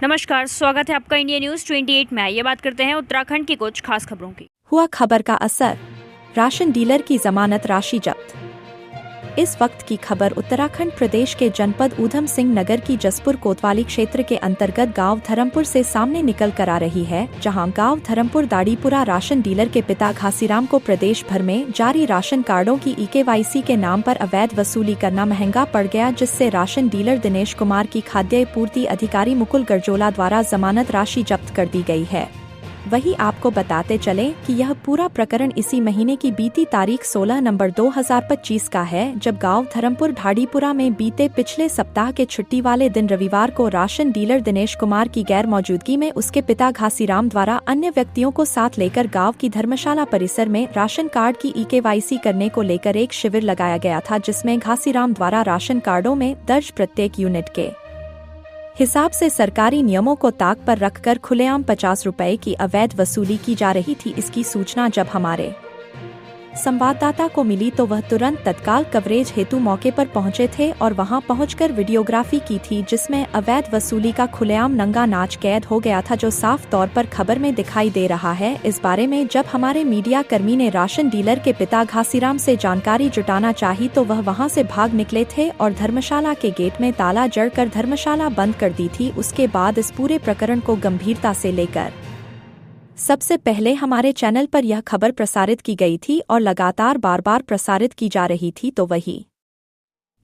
नमस्कार, स्वागत है आपका इंडिया न्यूज 28 में। ये बात करते हैं उत्तराखंड की कुछ खास खबरों की। हुआ खबर का असर, राशन डीलर की जमानत राशि जब्त। इस वक्त की खबर उत्तराखंड प्रदेश के जनपद ऊधम सिंह नगर की जसपुर कोतवाली क्षेत्र के अंतर्गत गांव धर्मपुर से सामने निकल कर आ रही है, जहां गांव धर्मपुर दाड़ीपुरा राशन डीलर के पिता घासीराम को प्रदेश भर में जारी राशन कार्डों की EKYC के नाम पर अवैध वसूली करना महंगा पड़ गया, जिससे राशन डीलर दिनेश कुमार की खाद्य पूर्ति अधिकारी मुकुल गरजोला द्वारा जमानत राशि जब्त कर दी गई है। वहीं आपको बताते चलें कि यह पूरा प्रकरण इसी महीने की बीती तारीख 16 नवंबर 2025 का है, जब गांव धर्मपुर ढाड़ीपुरा में बीते पिछले सप्ताह के छुट्टी वाले दिन रविवार को राशन डीलर दिनेश कुमार की गैर मौजूदगी में उसके पिता घासीराम द्वारा अन्य व्यक्तियों को साथ लेकर गांव की धर्मशाला परिसर में राशन कार्ड की EKYC करने को लेकर एक शिविर लगाया गया था, जिसमें घासीराम द्वारा राशन कार्डों में दर्ज प्रत्येक यूनिट के हिसाब से सरकारी नियमों को ताक पर रखकर खुलेआम 50 रुपए की अवैध वसूली की जा रही थी। इसकी सूचना जब हमारे संवाददाता को मिली तो वह तुरंत तत्काल कवरेज हेतु मौके पर पहुंचे थे और वहां पहुंचकर वीडियोग्राफी की थी, जिसमें अवैध वसूली का खुलेआम नंगा नाच कैद हो गया था, जो साफ तौर पर खबर में दिखाई दे रहा है। इस बारे में जब हमारे मीडिया कर्मी ने राशन डीलर के पिता घासीराम से जानकारी जुटाना चाही तो वह वहां से भाग निकले थे और धर्मशाला के गेट में ताला जड़कर धर्मशाला बंद कर दी थी। उसके बाद इस पूरे प्रकरण को गंभीरता से लेकर सबसे पहले हमारे चैनल पर यह खबर प्रसारित की गई थी और लगातार बार प्रसारित की जा रही थी, तो वही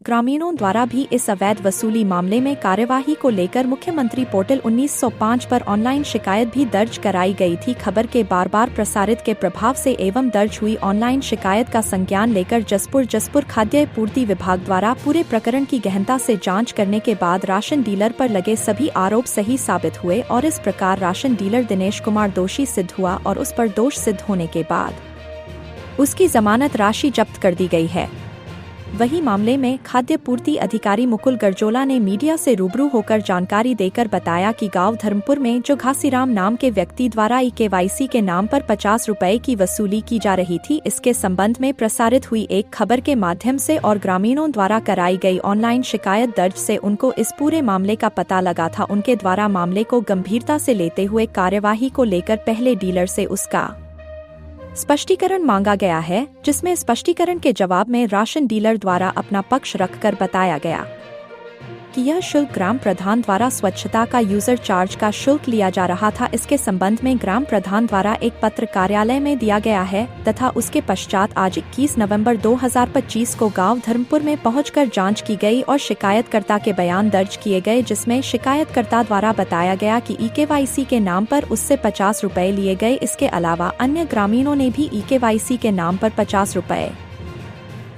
ग्रामीणों द्वारा भी इस अवैध वसूली मामले में कार्यवाही को लेकर मुख्यमंत्री पोर्टल 1905 पर ऑनलाइन शिकायत भी दर्ज कराई गई थी। खबर के बार प्रसारित के प्रभाव से एवं दर्ज हुई ऑनलाइन शिकायत का संज्ञान लेकर जसपुर खाद्य पूर्ति विभाग द्वारा पूरे प्रकरण की गहनता से जांच करने के बाद राशन डीलर पर लगे सभी आरोप सही साबित हुए और इस प्रकार राशन डीलर दिनेश कुमार दोषी सिद्ध हुआ और उस पर दोष सिद्ध होने के बाद उसकी जमानत राशि जब्त कर दी गई है। वही मामले में खाद्य पूर्ति अधिकारी मुकुल गरजोला ने मीडिया से रूबरू होकर जानकारी देकर बताया कि गांव धर्मपुर में जो घासीराम नाम के व्यक्ति द्वारा EKYC के नाम पर 50 रुपए की वसूली की जा रही थी, इसके संबंध में प्रसारित हुई एक खबर के माध्यम से और ग्रामीणों द्वारा कराई गई ऑनलाइन शिकायत दर्ज से उनको इस पूरे मामले का पता लगा था। उनके द्वारा मामले को गंभीरता से लेते हुए कार्यवाही को लेकर पहले डीलर से उसका स्पष्टीकरण मांगा गया है, जिसमें स्पष्टीकरण के जवाब में राशन डीलर द्वारा अपना पक्ष रखकर बताया गया कि यह शुल्क ग्राम प्रधान द्वारा स्वच्छता का यूजर चार्ज का शुल्क लिया जा रहा था। इसके संबंध में ग्राम प्रधान द्वारा एक पत्र कार्यालय में दिया गया है तथा उसके पश्चात आज 21 नवंबर 2025 को गांव धर्मपुर में पहुंचकर जांच की गई और शिकायतकर्ता के बयान दर्ज किए गए, जिसमें शिकायतकर्ता द्वारा बताया गया कि EKYC के नाम पर उससे 50 रुपए लिए गए। इसके अलावा अन्य ग्रामीणों ने भी EKYC के नाम पर 50 रुपए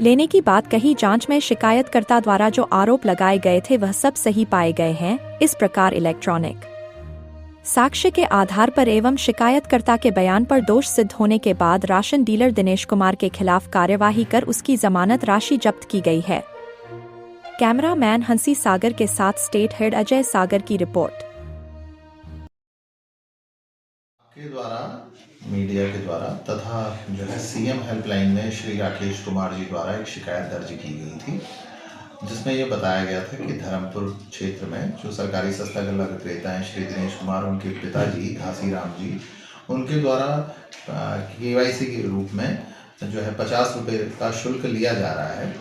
लेने की बात कही। जांच में शिकायतकर्ता द्वारा जो आरोप लगाए गए थे वह सब सही पाए गए हैं। इस प्रकार इलेक्ट्रॉनिक साक्ष्य के आधार पर एवं शिकायतकर्ता के बयान पर दोष सिद्ध होने के बाद राशन डीलर दिनेश कुमार के खिलाफ कार्यवाही कर उसकी जमानत राशि जब्त की गई है। कैमरामैन हंसी सागर के साथ स्टेट हेड अजय सागर की रिपोर्ट। के द्वारा मीडिया के द्वारा तथा जो है CM हेल्पलाइन में श्री राकेश कुमार जी द्वारा एक शिकायत दर्ज की गई थी, जिसमें ये बताया गया था कि धर्मपुर क्षेत्र में जो सरकारी सस्ता गल्ला विक्रेता हैं श्री दिनेश कुमार, उनके पिताजी घासीराम जी, उनके द्वारा KYC के रूप में जो है 50 रुपये का शुल्क लिया जा रहा है।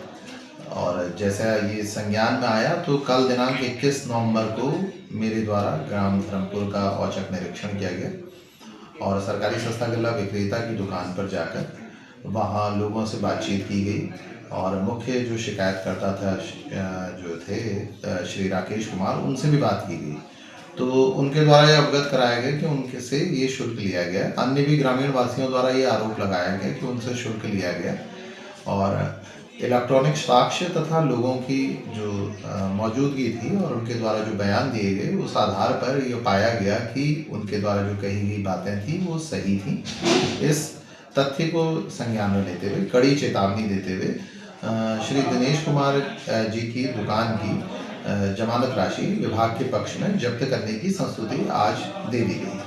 और जैसा ये संज्ञान में आया तो कल दिनांक 21 नवंबर को मेरे द्वारा ग्राम धर्मपुर का औचक निरीक्षण किया गया और सरकारी सस्ता गल्ला विक्रेता की दुकान पर जाकर वहाँ लोगों से बातचीत की गई और मुख्य जो शिकायतकर्ता था जो थे श्री राकेश कुमार, उनसे भी बात की गई। तो उनके द्वारा ये अवगत कराया गया कि उनके से ये शुल्क लिया गया। अन्य भी ग्रामीण वासियों द्वारा ये आरोप लगाया गया कि उनसे शुल्क लिया गया और इलेक्ट्रॉनिक साक्ष्य तथा लोगों की जो मौजूदगी थी और उनके द्वारा जो बयान दिए गए, उस आधार पर यह पाया गया कि उनके द्वारा जो कही गई बातें थी वो सही थी। इस तथ्य को संज्ञान में लेते हुए कड़ी चेतावनी देते हुए श्री दिनेश कुमार जी की दुकान की जमानत राशि विभाग के पक्ष में जब्त करने की संस्तुति आज दे दी गई।